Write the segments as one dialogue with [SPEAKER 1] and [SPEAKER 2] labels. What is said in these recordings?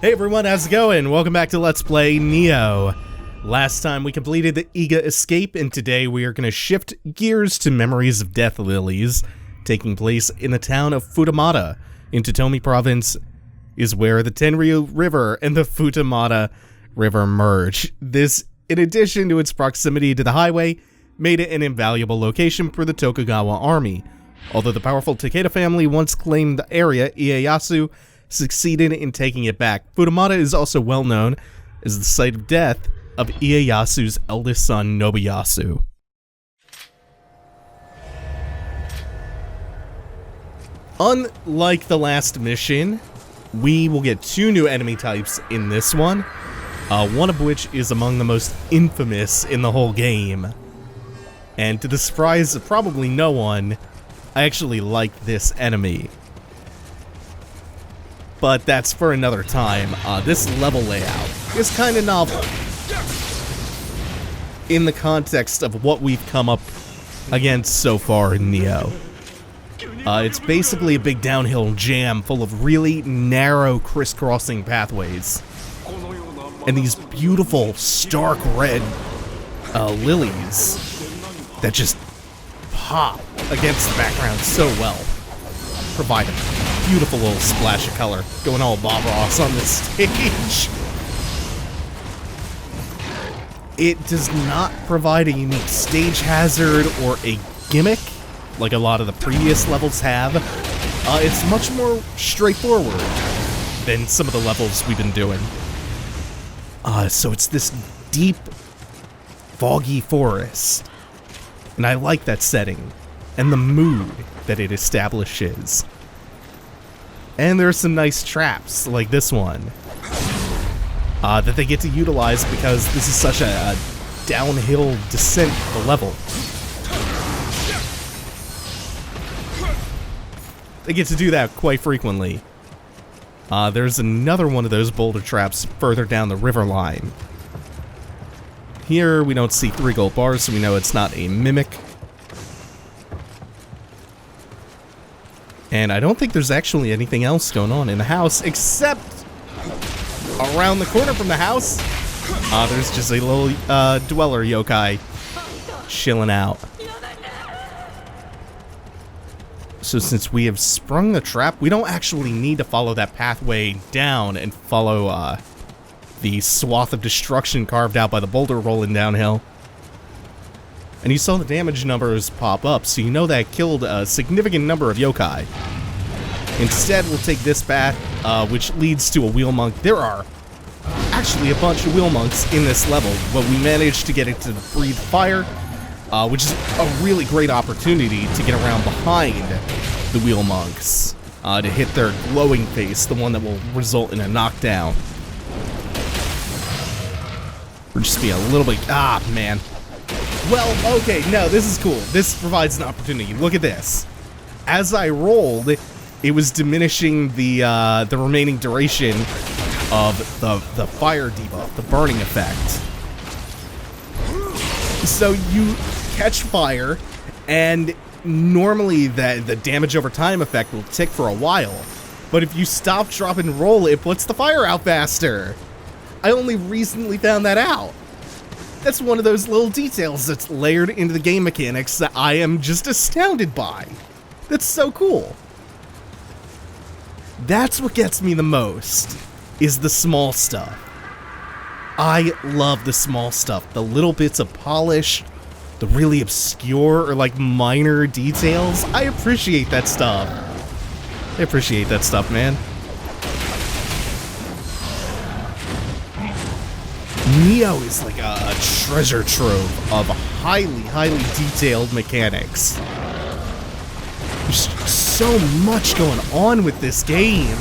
[SPEAKER 1] Hey everyone, how's it going? Welcome back to Let's Play Nioh. Last time we completed the Iga escape, and today we are going to shift gears to Memories of Death Lilies, taking place in the town of Futamata, in Totomi Province, is where the Tenryu River and the Futamata River merge. This, in addition to its proximity to the highway, made it an invaluable location for the Tokugawa army. Although the powerful Takeda family once claimed the area, Ieyasu succeeded in taking it back. Futamata is also well known as the site of death of Ieyasu's eldest son, Nobuyasu. Unlike the last mission, we will get two new enemy types in this one, one of which is among the most infamous in the whole game. And to the surprise of probably no one, I actually like this enemy. But that's for another time. This level layout is kind of novel in the context of what we've come up against so far in Nioh. It's basically a big downhill jam full of really narrow crisscrossing pathways. And these beautiful stark red lilies that just pop against the background so well. Provide a beautiful little splash of color, going all Bob Ross on this stage. It does not provide a unique stage hazard or a gimmick like a lot of the previous levels have. It's much more straightforward than some of the levels we've been doing. So it's this deep, foggy forest, and I like that setting and the mood that it establishes. And there's some nice traps, like this one, that they get to utilize because this is such a downhill descent of the level. They get to do that quite frequently. There's another one of those boulder traps further down the river line. Here we don't see 3 gold bars, so we know it's not a mimic. And I don't think there's actually anything else going on in the house, except around the corner from the house, there's just a little dweller yōkai chilling out. So since we have sprung the trap, we don't actually need to follow that pathway down and follow the swath of destruction carved out by the boulder rolling downhill. And you saw the damage numbers pop up, so you know that killed a significant number of yōkai. Instead, we'll take this path, which leads to a wheel monk. There are actually a bunch of wheel monks in this level, but we managed to get it to breathe fire, which is a really great opportunity to get around behind the wheel monks, to hit their glowing face, the one that will result in a knockdown. Or just be a little bit... Ah, man. Well, okay, no, this is cool. This provides an opportunity. Look at this. As I rolled, it was diminishing the remaining duration of the fire debuff, the burning effect. So you catch fire, and normally the damage over time effect will tick for a while. But if you stop, drop, and roll, it puts the fire out faster. I only recently found that out. That's one of those little details that's layered into the game mechanics that I am just astounded by. That's so cool. That's what gets me the most, is the small stuff. I love the small stuff, the little bits of polish, the really obscure or like minor details. I appreciate that stuff. I appreciate that stuff, man. Nioh is like a treasure trove of highly detailed mechanics. There's so much going on with this game.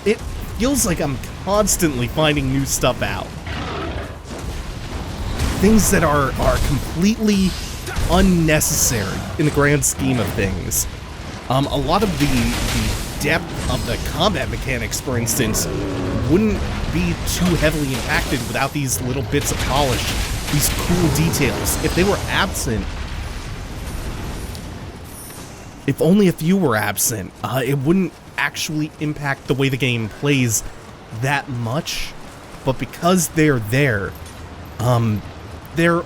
[SPEAKER 1] It feels like I'm constantly finding new stuff out. Things that are completely unnecessary in the grand scheme of things. A lot of the depth of the combat mechanics, for instance, wouldn't be too heavily impacted without these little bits of polish, these cool details. If they were absent, if only a few were absent, it wouldn't actually impact the way the game plays that much, but because they're there, they're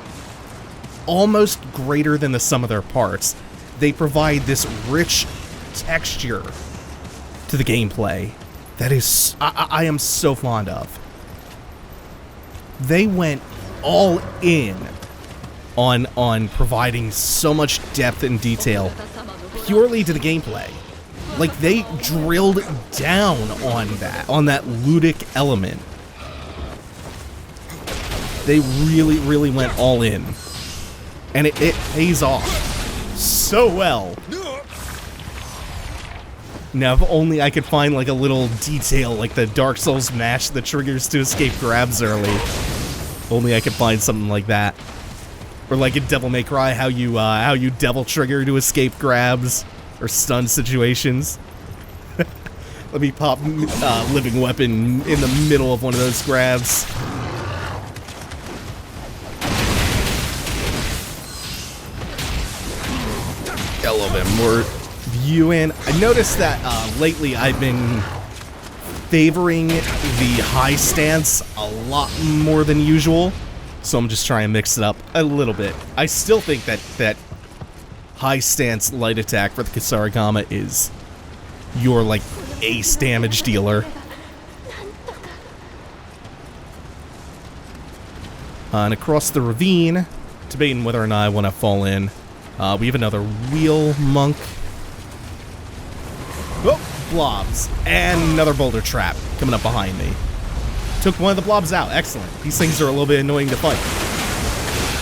[SPEAKER 1] almost greater than the sum of their parts. They provide this rich texture to the gameplay that is I am so fond of. They went all in on providing so much depth and detail purely to the gameplay. Like, they drilled down on that ludic element. They really, really went all in. And it pays off so well. Now, if only I could find, like, a little detail, like the Dark Souls mash that triggers to escape grabs early. Only I could find something like that. Or like in Devil May Cry, how you devil trigger to escape grabs or stun situations. Let me pop living weapon in the middle of one of those grabs. Got a little bit more view in. I noticed that lately I've been favoring the high stance a lot more than usual, so I'm just trying to mix it up a little bit. I still think that high stance light attack for the Kusarigama is your, like, ace damage dealer. And across the ravine, debating whether or not I want to fall in. We have another wheel monk. Oh, blobs. And another boulder trap coming up behind me. Took one of the blobs out. Excellent. These things are a little bit annoying to fight.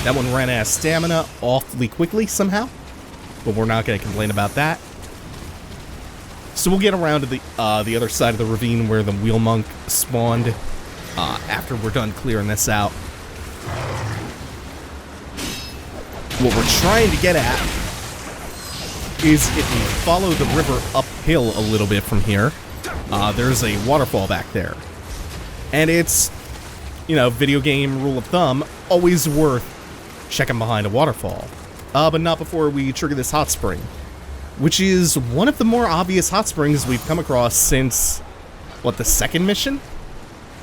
[SPEAKER 1] That one ran out of stamina awfully quickly somehow, but we're not going to complain about that. So we'll get around to the other side of the ravine where the wheel monk spawned after we're done clearing this out. What we're trying to get at is if we follow the river uphill a little bit from here, there's a waterfall back there. And it's, you know, video game rule of thumb, always worth checking behind a waterfall. But not before we trigger this hot spring, which is one of the more obvious hot springs we've come across since, what, the second mission?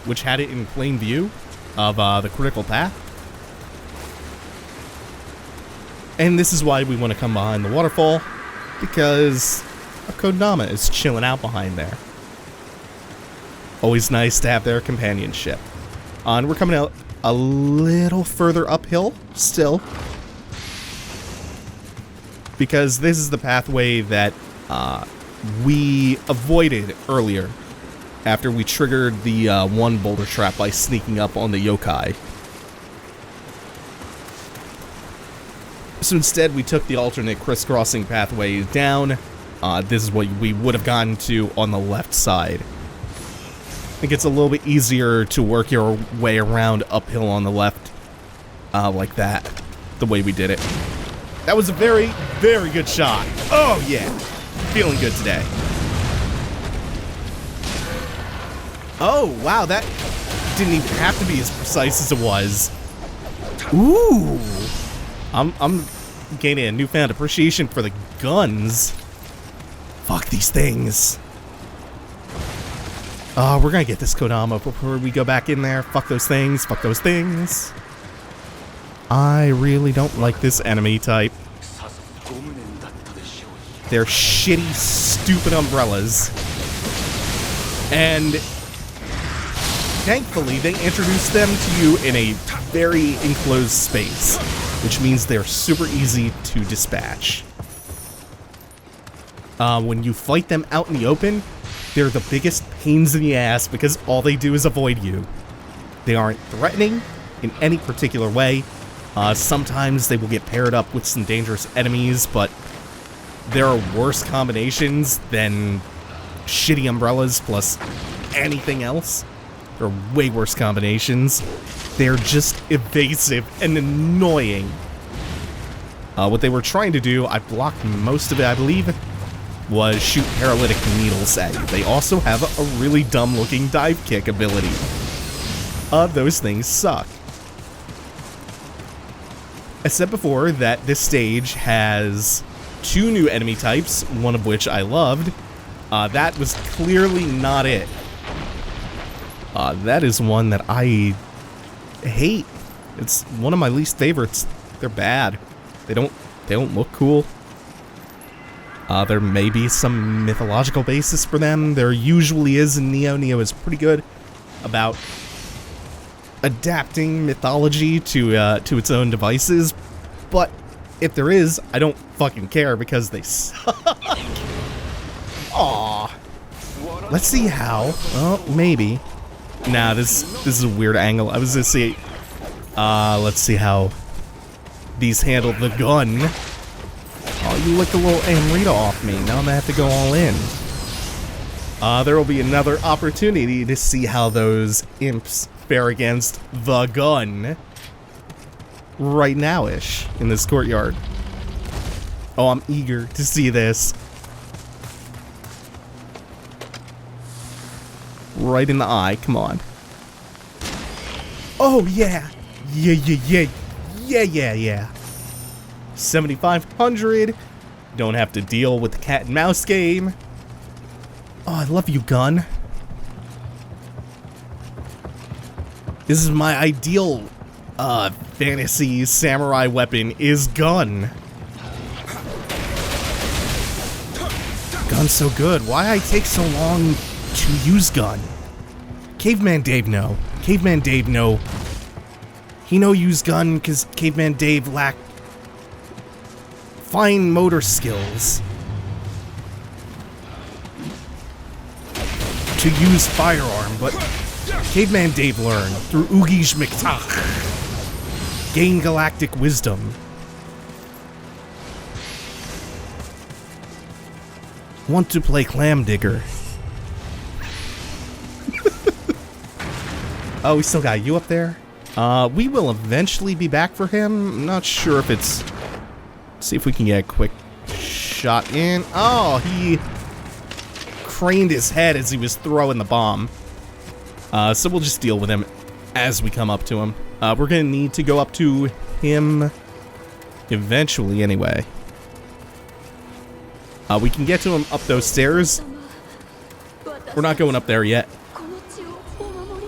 [SPEAKER 1] Which had it in plain view of the critical path. And this is why we want to come behind the waterfall, because a Kodama is chilling out behind there. Always nice to have their companionship. And we're coming out a little further uphill still, because this is the pathway that we avoided earlier after we triggered the one boulder trap by sneaking up on the yōkai. So instead, we took the alternate crisscrossing pathway down. This is what we would have gotten to on the left side. I think it's a little bit easier to work your way around uphill on the left, like that, the way we did it. That was a very, very good shot. Oh yeah, feeling good today. Oh wow, that didn't even have to be as precise as it was. Ooh. I'm gaining a newfound appreciation for the guns. Fuck these things. We're gonna get this Kodama before we go back in there. Fuck those things. Fuck those things. I really don't like this enemy type. They're shitty, stupid umbrellas. And thankfully, they introduced them to you in a very enclosed space, which means they're super easy to dispatch. When you fight them out in the open, they're the biggest pains in the ass because all they do is avoid you. They aren't threatening in any particular way. Sometimes they will get paired up with some dangerous enemies, but there are worse combinations than shitty umbrellas plus anything else. There are way worse combinations. They're just evasive and annoying. What they were trying to do, I blocked most of it, I believe, was shoot paralytic needles at you. They also have a really dumb-looking dive kick ability. Those things suck. I said before that this stage has 2 new enemy types, one of which I loved. That was clearly not it. That is one that I hate. It's one of my least favorites. They're bad. They don't look cool. There may be some mythological basis for them. There usually is in Nioh. Nioh is pretty good about adapting mythology to its own devices. But if there is, I don't fucking care because they suck. Aww. Let's see how. Oh, maybe. Nah, this is a weird angle. I was gonna see. Let's see how these handle the gun. Oh, you licked a little Amrita off me. Now I'm gonna have to go all in. There will be another opportunity to see how those imps fare against the gun right now-ish in this courtyard. Oh, I'm eager to see this. Right in the eye, come on. Oh, yeah. Yeah. 7,500. Don't have to deal with the cat and mouse game. Oh, I love you, gun. This is my ideal fantasy samurai weapon is gun. Gun's so good. Why I take so long to use gun? Caveman Dave no. Caveman Dave no. He no use gun because Caveman Dave lacked fine motor skills to use firearm, but Caveman Dave learned through Ugish Miktach. Gain galactic wisdom. Want to play clam digger. Oh, we still got you up there? We will eventually be back for him. I'm not sure if it's... Let's see if we can get a quick shot in. Oh, he craned his head as he was throwing the bomb. So we'll just deal with him as we come up to him. We're gonna need to go up to him eventually anyway. We can get to him up those stairs. We're not going up there yet.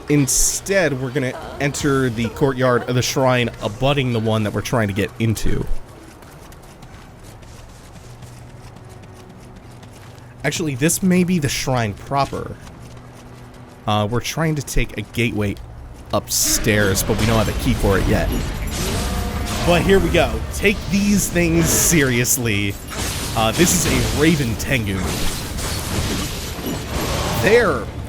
[SPEAKER 1] Instead, we're gonna enter the courtyard of the shrine abutting the one that we're trying to get into. Actually, this may be the shrine proper. We're trying to take a gateway upstairs, but we don't have a key for it yet. But here we go. Take these things seriously. This is a Raven Tengu.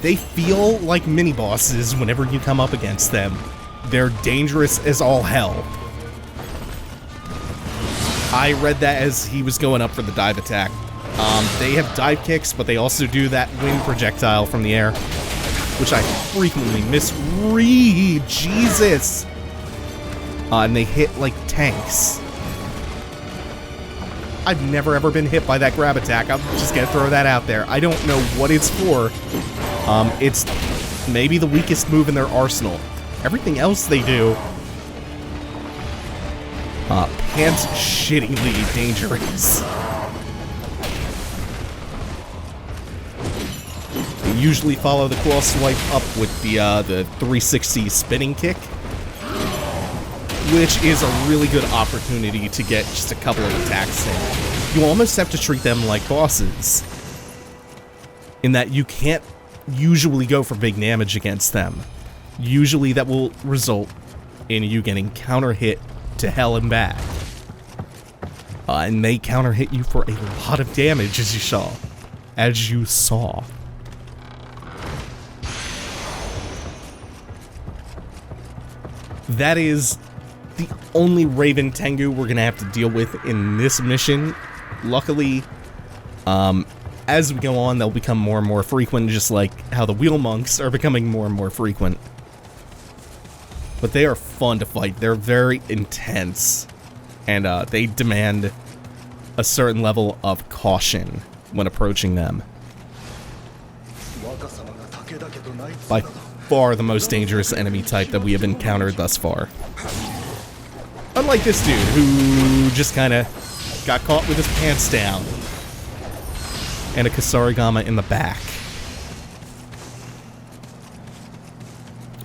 [SPEAKER 1] They feel like mini-bosses whenever you come up against them. They're dangerous as all hell. I read that as he was going up for the dive attack. They have dive kicks, but they also do that wind projectile from the air, which I frequently misread. Jesus! And they hit like tanks. I've never ever been hit by that grab attack. I'm just gonna throw that out there. I don't know what it's for. It's maybe the weakest move in their arsenal. Everything else they do, pants shittingly dangerous. They usually follow the claw swipe up with the 360 spinning kick, which is a really good opportunity to get just a couple of attacks in. You almost have to treat them like bosses, in that you can't usually go for big damage against them. Usually that will result in you getting counter hit to hell and back. And they counter hit you for a lot of damage, as you saw. That is the only Raven Tengu we're gonna have to deal with in this mission. Luckily, as we go on, they'll become more and more frequent, just like how the wheel monks are becoming more and more frequent. But they are fun to fight. They're very intense, and they demand a certain level of caution when approaching them. By far the most dangerous enemy type that we have encountered thus far. Unlike this dude, who just kind of got caught with his pants down. And a Kasarigama in the back.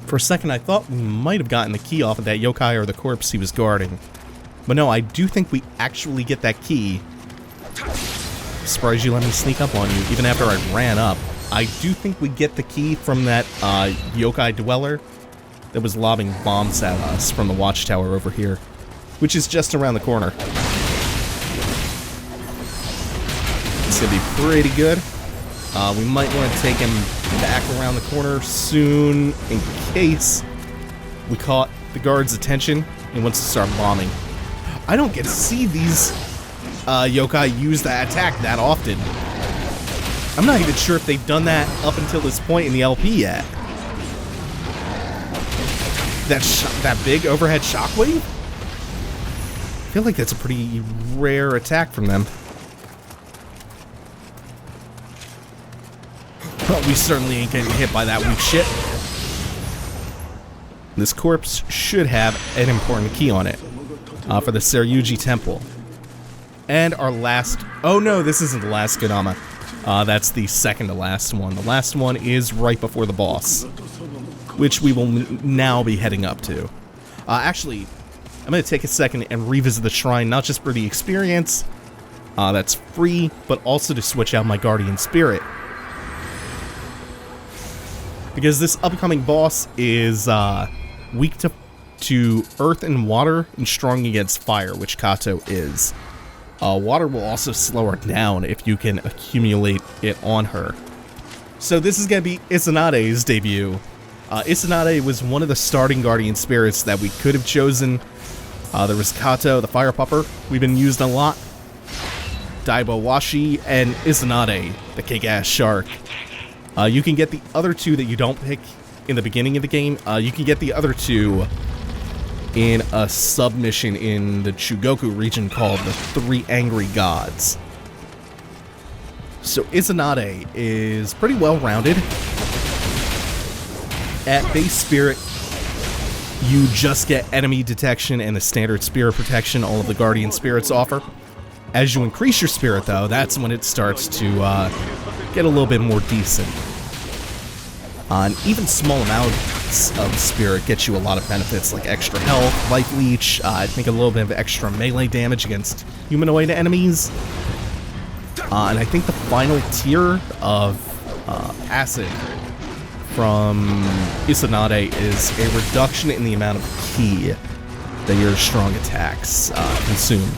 [SPEAKER 1] For a second, I thought we might have gotten the key off of that yokai or the corpse he was guarding. But no, I do think we actually get that key. Surprised you let me sneak up on you, even after I ran up. I do think we get the key from that yokai dweller that was lobbing bombs at us from the watchtower over here, which is just around the corner. It's gonna be pretty good. We might want to take him back around the corner soon in case we caught the guard's attention and wants to start bombing. I don't get to see these yokai use that attack that often. I'm not even sure if they've done that up until this point in the LP yet. That big overhead shockwave? I feel like that's a pretty rare attack from them. But we certainly ain't getting hit by that weak shit. This corpse should have an important key on it for the Seryuji Temple. And our last... Oh no, this isn't the last Kodama. That's the second to last one. The last one is right before the boss, which we will now be heading up to. Actually, I'm going to take a second and revisit the shrine, not just for the experience that's free, but also to switch out my guardian spirit. Because this upcoming boss is weak to earth and water and strong against fire, which Kato is. Water will also slow her down if you can accumulate it on her. So this is going to be Izanade's debut. Izanade was one of the starting guardian spirits that we could have chosen. There was Kato, the fire pupper, we've been used a lot. Daibo Washi, and Izanade, the kick-ass shark. You can get the other two that you don't pick in the beginning of the game. You can get the other two in a submission in the Chugoku region called the Three Angry Gods. So Izanade is pretty well-rounded. At base spirit, you just get enemy detection and the standard spirit protection all of the guardian spirits offer. As you increase your spirit, though, that's when it starts to get a little bit more decent. An even small amounts of spirit gets you a lot of benefits, like extra health, life leech, I think a little bit of extra melee damage against humanoid enemies. And I think the final tier of acid from Izanade is a reduction in the amount of ki that your strong attacks consume.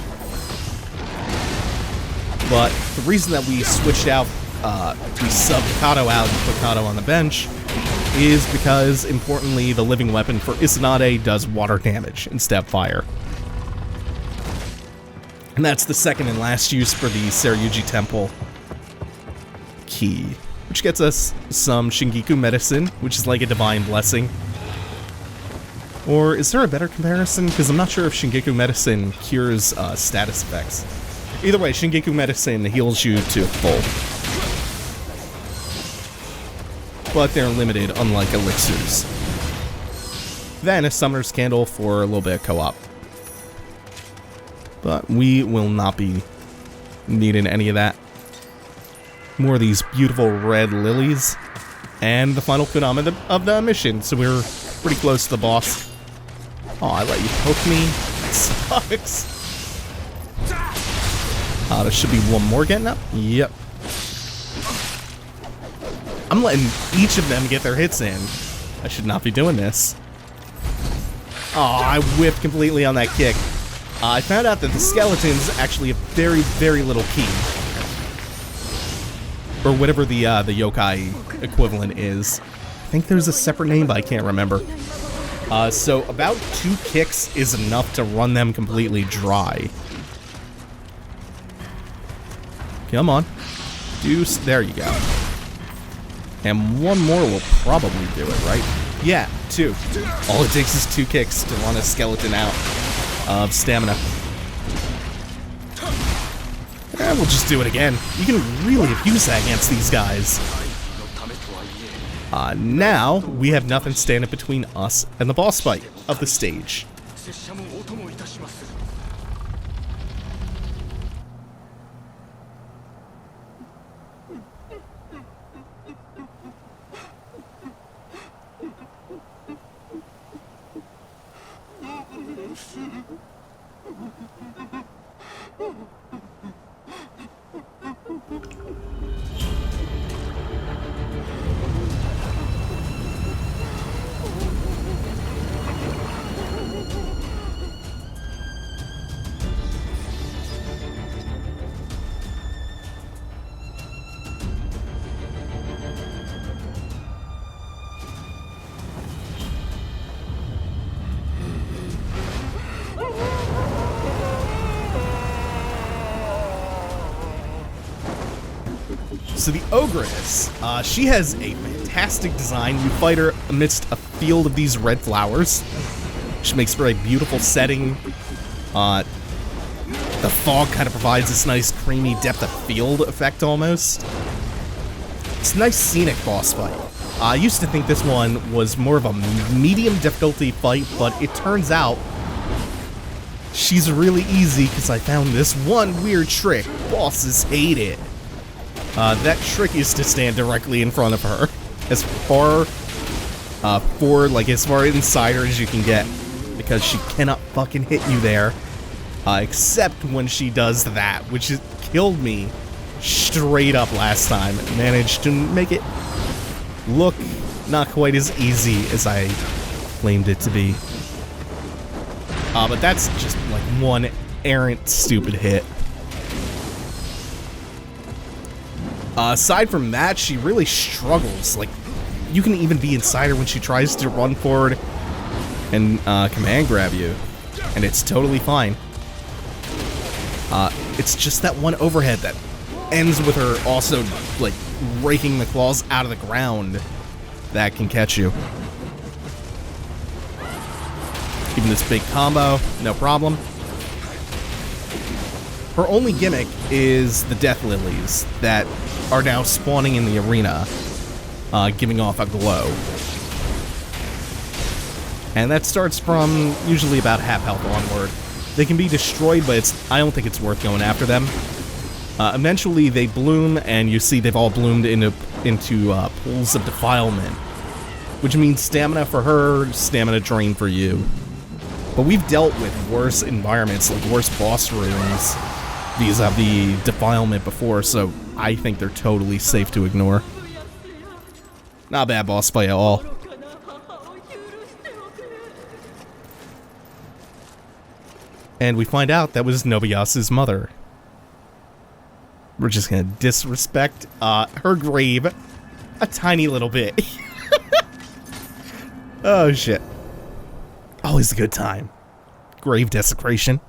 [SPEAKER 1] But the reason that we switched out, we subbed Kato out and put Kato on the bench, is because, importantly, the living weapon for Izanade does water damage instead of fire. And that's the second and last use for the Seryuji Temple key, which gets us some Shingiku medicine, which is like a divine blessing. Or is there a better comparison? Because I'm not sure if Shingiku medicine cures status effects. Either way, Shingiku medicine heals you to full. But they're limited, unlike elixirs. Then a summoner's candle for a little bit of co-op. But we will not be needing any of that. More of these beautiful red lilies. And the final Kodama of the mission, so we're pretty close to the boss. Oh, I let you poke me? That sucks. There should be one more getting up. Yep. I'm letting each of them get their hits in. I should not be doing this. Oh, I whiffed completely on that kick. I found out that the skeleton's actually a very, very little key. Or whatever the yōkai equivalent is. I think there's a separate name, but I can't remember. So about 2 kicks is enough to run them completely dry. Come on. Deuce. There you go. And one more will probably do it, right? Yeah, 2. All it takes is 2 kicks to run a skeleton out of stamina. And we'll just do it again. You can really abuse that against these guys. Now, we have nothing standing between us and the boss fight of the stage. So the Ogress, she has a fantastic design. You fight her amidst a field of these red flowers, which makes for a beautiful setting. The fog kind of provides this nice creamy depth of field effect almost. It's a nice scenic boss fight. I used to think this one was more of a medium difficulty fight, but it turns out she's really easy because I found this one weird trick. Bosses hate it. That trick is to stand directly in front of her, as far inside her as you can get, because she cannot fucking hit you there, except when she does that, which killed me straight up last time. Managed to make it look not quite as easy as I claimed it to be. But that's just like one errant stupid hit. Aside from that, she really struggles. Like, you can even be inside her when she tries to run forward and command grab you, and it's totally fine. It's just that one overhead that ends with her also, like, raking the claws out of the ground that can catch you. Even this big combo, no problem. Her only gimmick is the death lilies that are now spawning in the arena, giving off a glow. And that starts from usually about half health onward. They can be destroyed, but I don't think it's worth going after them. Eventually they bloom, and you see they've all bloomed into pools of defilement, which means stamina for her, stamina drain for you. But we've dealt with worse environments, like worse boss rooms, vis-a-vis defilement before, so I think they're totally safe to ignore. Not a bad boss fight at all. And we find out that was Nobuyasu's mother. We're just gonna disrespect her grave a tiny little bit. Oh shit. Always a good time. Grave desecration.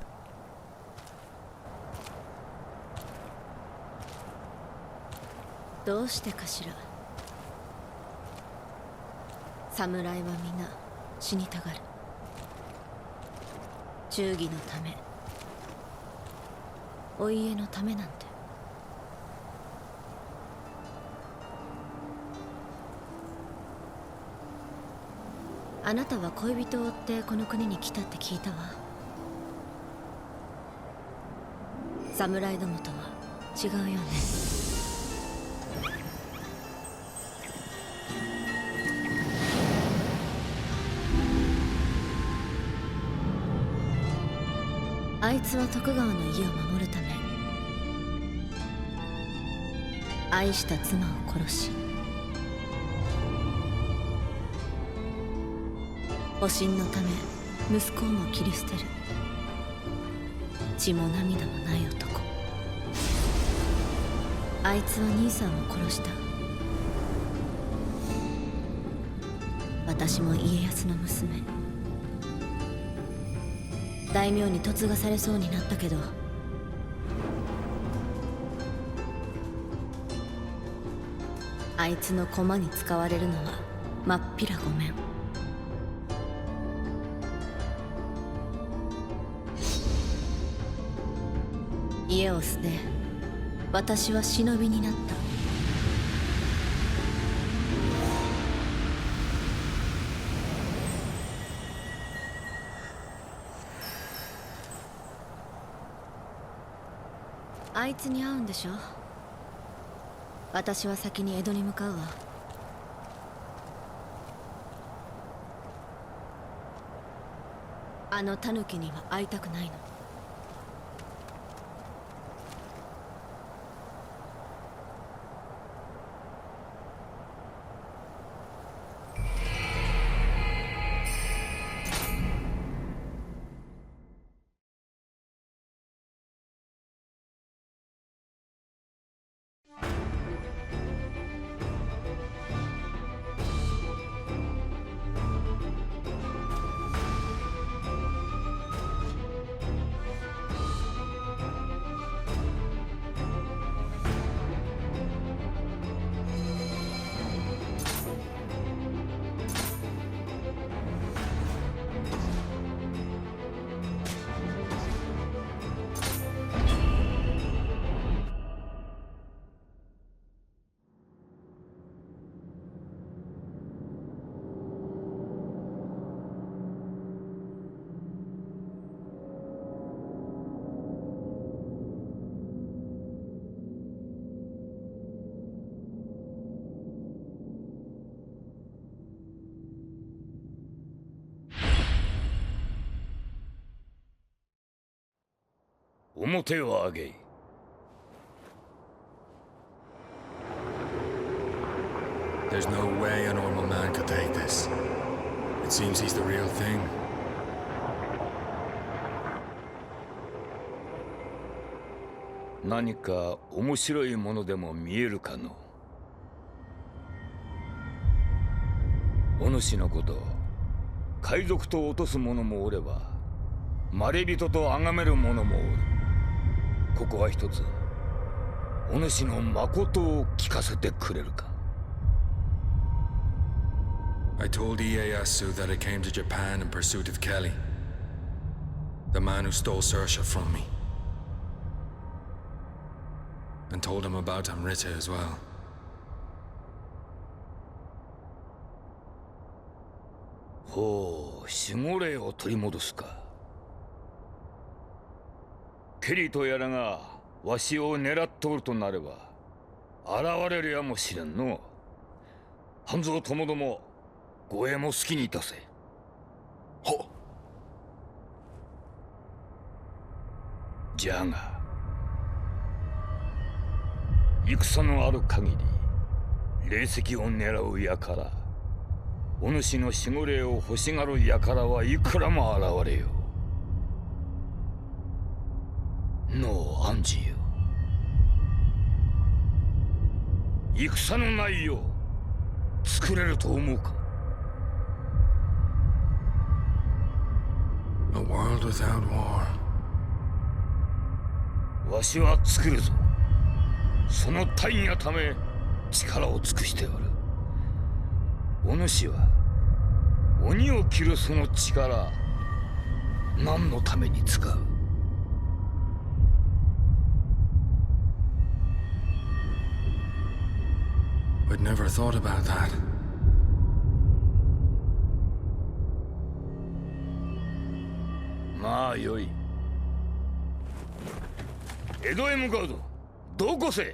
[SPEAKER 2] あのタヌキには会いたくないの。
[SPEAKER 3] 表を上げ。
[SPEAKER 4] There's no way a normal man could take this. It seems he's the real thing.
[SPEAKER 3] 何か面白いものでも見えるかの。お主のこと、海賊と落とす者もおれば、まれびとと崇める者もおる。ここは一つ、お主の誠を聞かせてくれるか。
[SPEAKER 4] I told Ieyasu that I came to Japan in pursuit of Kelly, the man who stole Saoirse from me, and told him about Amrita as well.
[SPEAKER 3] ほう、守護霊を取り戻すか。ケリーとやらがわしを狙っておるとなれば現れるやもしれんの。半蔵ともども護衛も好きにいたせ。
[SPEAKER 4] はっ。
[SPEAKER 3] じゃが戦のある限り霊石を狙う輩、お主の守護霊を欲しがる輩はいくらも現れよう。のう、アンジよ。戦のない世作れると思うか。
[SPEAKER 4] A world without war.
[SPEAKER 3] わしは作るぞ。その大義のため力を尽くしておる。お主は鬼を切るその力、何のために使う。
[SPEAKER 4] I'd never thought about that.
[SPEAKER 3] まあよい。江戸へ向かうぞ。どこせ。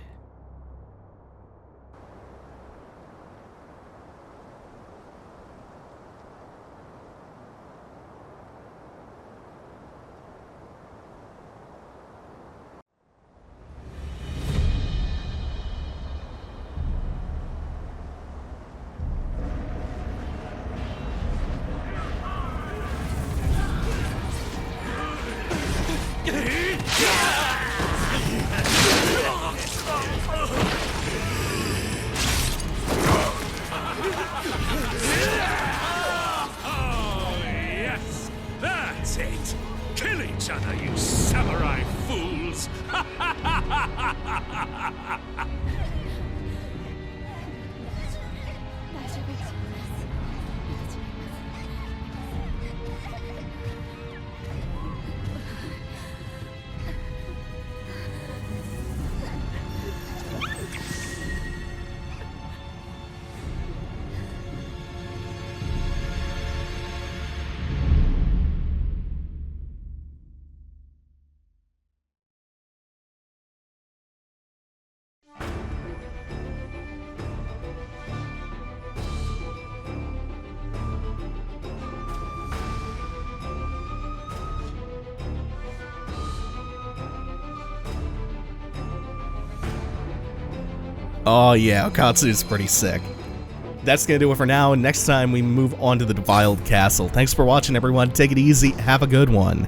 [SPEAKER 1] Oh yeah, Okatsu is pretty sick. That's gonna do it for now. Next time we move on to the Defiled Castle. Thanks for watching, everyone. Take it easy. Have a good one.